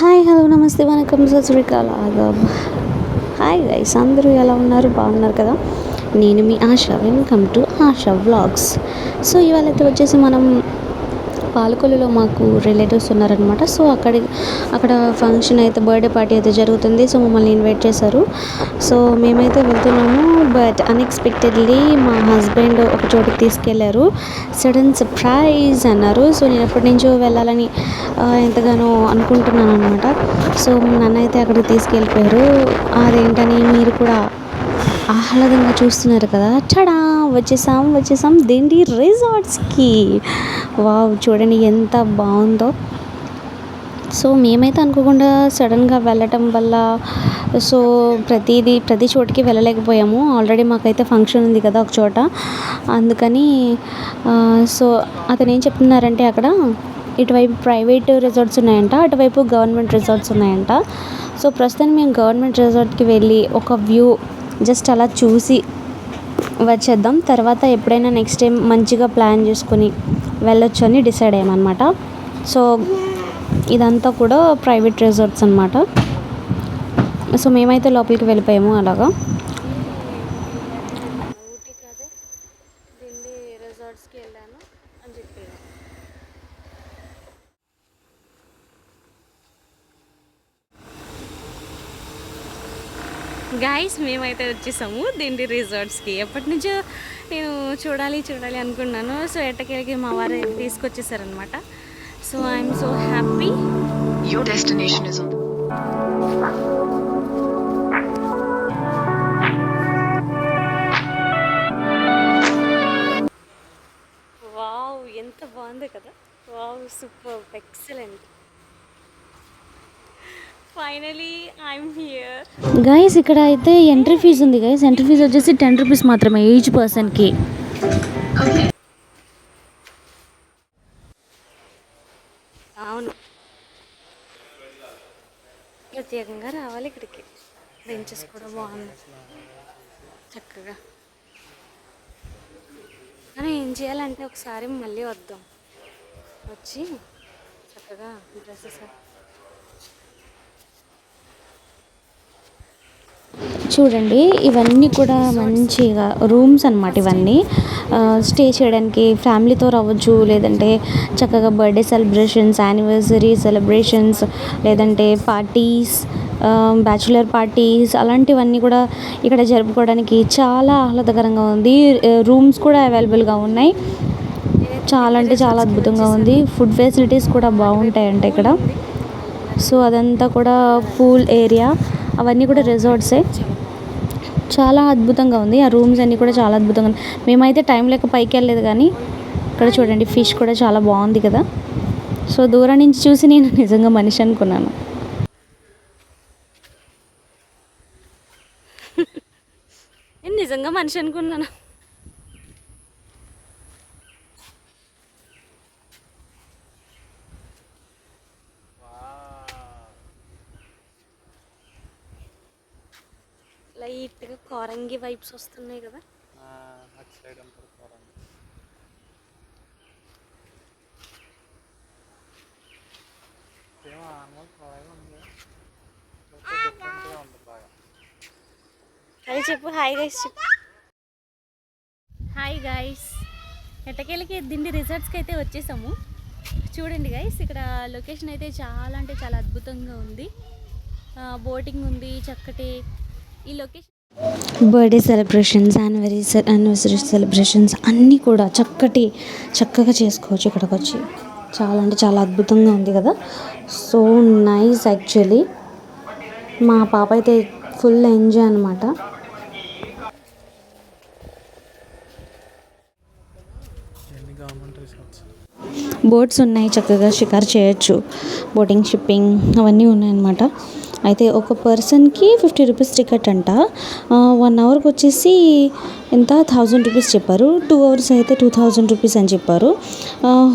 Hi hello namaste vanakkam Sat Sri Akal adaab. Hi guys, అందరూ ఎలా ఉన్నారు? బాగున్నారు కదా? నేను మీ Asha. Welcome to Asha vlogs. So ఇవాళ అయితే వచ్చేసి మనం పాలకొల్లులో మాకు రిలేటివ్స్ ఉన్నారనమాట. సో అక్కడ ఫంక్షన్ అయితే బర్త్డే పార్టీ అయితే జరుగుతుంది. సో మమ్మల్ని ఇన్వైట్ చేశారు. సో మేమైతే వెళ్తున్నాము. బట్ అన్ఎక్స్పెక్టెడ్లీ మా హస్బెండ్ ఒక చోటుకి తీసుకెళ్లారు. సడన్ సర్ప్రైజ్ అన్నారు. సో నేను ఎప్పటి నుంచో వెళ్ళాలని ఎంతగానో అనుకుంటున్నాను అనమాట. సో నన్ను అయితే అక్కడికి తీసుకెళ్ళిపోయారు. అదేంటని మీరు కూడా ఆహ్లాదంగా చూస్తున్నారు కదా. చడా వచ్చేసాం దిండి రిసార్ట్స్కి. వావ్, చూడండి ఎంత బాగుందో. సో మేమైతే అనుకోకుండా సడన్గా వెళ్ళటం వల్ల సో ప్రతి చోటికి వెళ్ళలేకపోయాము. ఆల్రెడీ మాకైతే ఫంక్షన్ ఉంది కదా ఒక చోట, అందుకని సో అతను ఏం చెప్తున్నారంటే అక్కడ ఇటువైపు ప్రైవేట్ రిసార్ట్స్ ఉన్నాయంట, అటువైపు గవర్నమెంట్ రిసార్ట్స్ ఉన్నాయంట. సో ప్రస్తుతం మేము గవర్నమెంట్ రిసార్ట్కి వెళ్ళి ఒక వ్యూ జస్ట్ అలా చూసి వచ్చేద్దాం. తర్వాత ఎప్పుడైనా నెక్స్ట్ టైం మంచిగా ప్లాన్ చేసుకొని వెళ్ళొచ్చు అని డిసైడ్ అయ్యామన్నమాట. సో ఇదంతా కూడా ప్రైవేట్ రిసార్ట్స్ అనమాట. సో మేమైతే లోపలికి వెళ్ళిపోయాము అలాగా. రిసార్ట్స్కి వెళ్ళాను అని చెప్పాను. గైస్, మేమైతే వచ్చేసాము దిండి రిసార్ట్స్కి. ఎప్పటి నుంచో నేను చూడాలి అనుకున్నాను. సో ఎట్టకేళ్ళకి మా వారు తీసుకొచ్చేసారనమాట. So I'm so happy. Your destination is on. Wow, ఎంత బాగుంది కదా. Wow, super, excellent. Finally I'm here. Guys, ఇక్కడ అయితే ఎంట్రీ ఫీజు ఉంది గైస్. ఎంట్రీ ఫీజు వచ్చేసి 10 రూపీస్ మాత్రమే ఈచ్ పర్సన్కి. అవును, ప్రత్యేకంగా రావాలి ఇక్కడికి. బెంచెస్ కూడా బాగుంది చక్కగా. కానీ ఏం చేయాలంటే ఒకసారి మళ్ళీ వద్దాం, వచ్చి చక్కగా డ్రెస్సెస్. చూడండి, ఇవన్నీ కూడా మంచిగా రూమ్స్ అన్నమాట. ఇవన్నీ స్టే చేయడానికి ఫ్యామిలీతో రావచ్చు, లేదంటే చక్కగా బర్త్డే సెలబ్రేషన్స్, యానివర్సరీ సెలబ్రేషన్స్, లేదంటే పార్టీస్, బ్యాచులర్ పార్టీస్, అలాంటివన్నీ కూడా ఇక్కడ జరుపుకోవడానికి చాలా ఆహ్లాదకరంగా ఉంది. రూమ్స్ కూడా అవైలబుల్గా ఉన్నాయి. చాలా అంటే చాలా అద్భుతంగా ఉంది. ఫుడ్ ఫెసిలిటీస్ కూడా బాగుంటాయంట ఇక్కడ. సో అదంతా కూడా పూల్ ఏరియా, అవన్నీ కూడా రిసార్ట్సే. చాలా అద్భుతంగా ఉంది. ఆ రూమ్స్ అన్నీ కూడా చాలా అద్భుతంగా ఉంది. మేమైతే టైం లేక పైకి వెళ్ళలేదు, కానీ ఇక్కడ చూడండి ఫిష్ కూడా చాలా బాగుంది కదా. సో దూరం నుంచి చూసి నేను నిజంగా మనిషి అనుకున్నాను. నేను నిజంగా మనిషి అనుకున్నాను. లైట్గా కోరంగి వైబ్స్ వస్తున్నాయి కదా. అది చెప్పు. హాయ్ గైస్ చెప్పు. హాయ్ గైస్, ఎట్టకేళ్ళకి దిండి రిసార్ట్స్కి అయితే వచ్చేసాము. చూడండి గైస్, ఇక్కడ లొకేషన్ అయితే చాలా అంటే చాలా అద్భుతంగా ఉంది. బోటింగ్ ఉంది చక్కటి. ఈ location birthday celebrations, anniversary celebrations అన్నీ కూడా చక్కగా చేసుకోవచ్చు ఇక్కడికి వచ్చి. చాలా అంటే చాలా అద్భుతంగా ఉంది కదా. So nice actually. మా పాప అయితే ఫుల్ ఎంజాయ్ అనమాట. బోట్స్ ఉన్నాయి, చక్కగా షికారు చేయొచ్చు. బోటింగ్, షిప్పింగ్ అవన్నీ ఉన్నాయన్నమాట. అయితే ఒక పర్సన్కి 50 రూపీస్ టికెట్ అంట. 1 అవర్కి వచ్చేసి ఎంత 1000 రూపీస్ చెప్పారు. 2 అవర్స్ అయితే 2000 రూపీస్ అని చెప్పారు.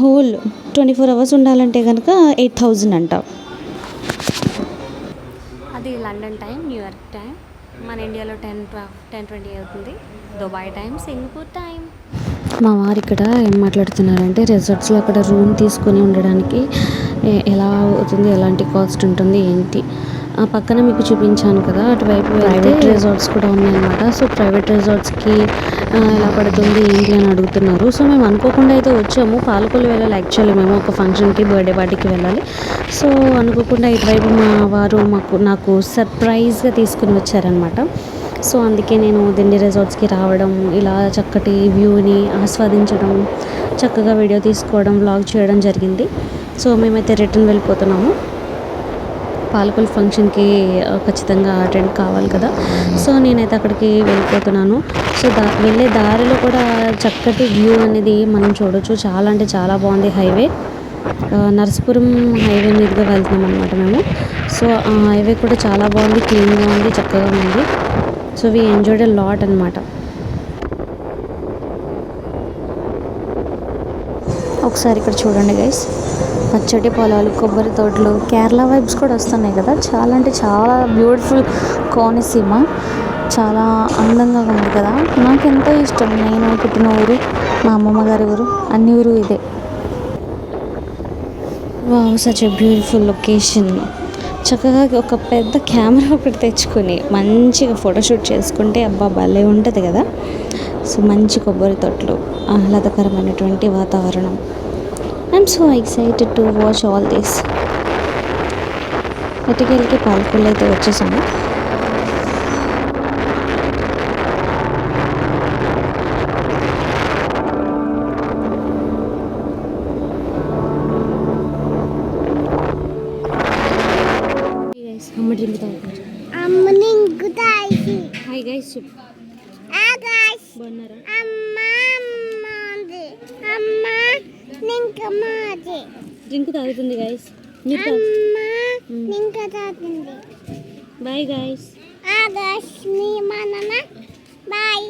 హోల్ 24 అవర్స్ ఉండాలంటే కనుక 8000 అంట. అది లండన్ టైం, న్యూయార్క్ టైం. మన ఇండియాలో 10:20 అవుతుంది. Dubai time, Singapore time. మా వారు ఇక్కడ ఏం మాట్లాడుతున్నారంటే రిసార్ట్స్లో అక్కడ రూమ్ తీసుకొని ఉండడానికి ఎలా అవుతుంది, ఎలాంటి కాస్ట్ ఉంటుంది ఏంటి. ఆ పక్కన మీకు చూపించాను కదా, అటువైపు ప్రైవేట్ రిసార్ట్స్ కూడా ఉన్నాయన్నమాట. సో ప్రైవేట్ రిసార్ట్స్కి ఎలా పడుతుంది ఏంటి అని అడుగుతున్నారు. సో మేము అనుకోకుండా అయితే వచ్చాము. పాలకొల్లు వెళ్ళాలి యాక్చువల్లీ, మేము ఒక ఫంక్షన్కి, బర్త్డే పార్టీకి వెళ్ళాలి. సో అనుకోకుండా ఇటువైపు మా వారు నాకు సర్ప్రైజ్గా తీసుకుని వచ్చారనమాట. సో అందుకే నేను దిండి రిసార్ట్స్కి రావడం, ఇలా చక్కటి వ్యూని ఆస్వాదించడం, చక్కగా వీడియో తీసుకోవడం, వ్లాగ్ చేయడం జరిగింది. సో మేమైతే రిటర్న్ వెళ్ళిపోతున్నాము. పాలకొల్లు ఫంక్షన్కి ఖచ్చితంగా అటెండ్ కావాలి కదా. సో నేనైతే అక్కడికి వెళ్ళిపోతున్నాను. సో వెళ్ళే దారిలో కూడా చక్కటి వ్యూ అనేది మనం చూడొచ్చు. చాలా అంటే చాలా బాగుంది. హైవే నరసాపురం హైవే మీదుగా వెళ్తున్నాం అనమాట మేము. సో ఆ హైవే కూడా చాలా బాగుంది, క్లీన్గా ఉంది, చక్కగా ఉంది. So we enjoyed a lot అనమాట. ఒకసారి ఇక్కడ చూడండి గైస్, పచ్చటి పొలాలు, కొబ్బరి తోటలు, కేరళ వైబ్స్ కూడా వస్తున్నాయి కదా. చాలా అంటే చాలా బ్యూటిఫుల్ కోనసీమ, చాలా అందంగా ఉంది కదా. నాకు ఎంతో ఇష్టం. నేను పుట్టిన ఊరు, మా అమ్మమ్మ గారి ఊరు, అన్ని ఊరు ఇదే. Wow, such a beautiful location. చక్కగా ఒక పెద్ద కెమెరా ఒకటి తెచ్చుకొని మంచిగా ఫోటోషూట్ చేసుకుంటే అబ్బా భలే ఉంటుంది కదా. సో మంచి కొబ్బరి తోటలు, ఆహ్లాదకరమైనటువంటి వాతావరణం. I'm so excited to watch all this. ఇటుకెళ్ళకి పాలకొల్లు అయితే వచ్చేసాము. అమ్మ డ్రింక్ తాగుతారు. హాయ్ గైస్, బాగున్నారా? డ్రింక్ తాగుతుంది గైస్. Bye guys. బాయ్.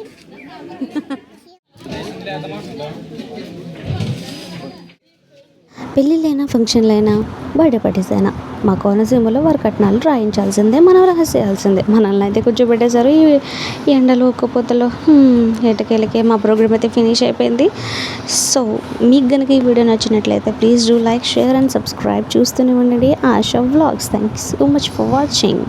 పెళ్ళిళ్ళైనా, ఫంక్షన్లైనా, బర్త్డే పార్టీస్ అయినా మా కోనసీమలో వారి కట్నాలు రాయించాల్సిందే, మనం రహస్యాల్సిందే. మనల్ని అయితే కూర్చోబెట్టేశారు ఈ ఎండలు, ఒక్కపోతలో. ఎటకేలకే మా ప్రోగ్రామ్ అయితే ఫినిష్ అయిపోయింది. సో మీకు కనుక ఈ వీడియో నచ్చినట్లయితే please do like, share and subscribe. చూస్తూనే ఉండండి ASHA vlogs. Thank you so much for watching.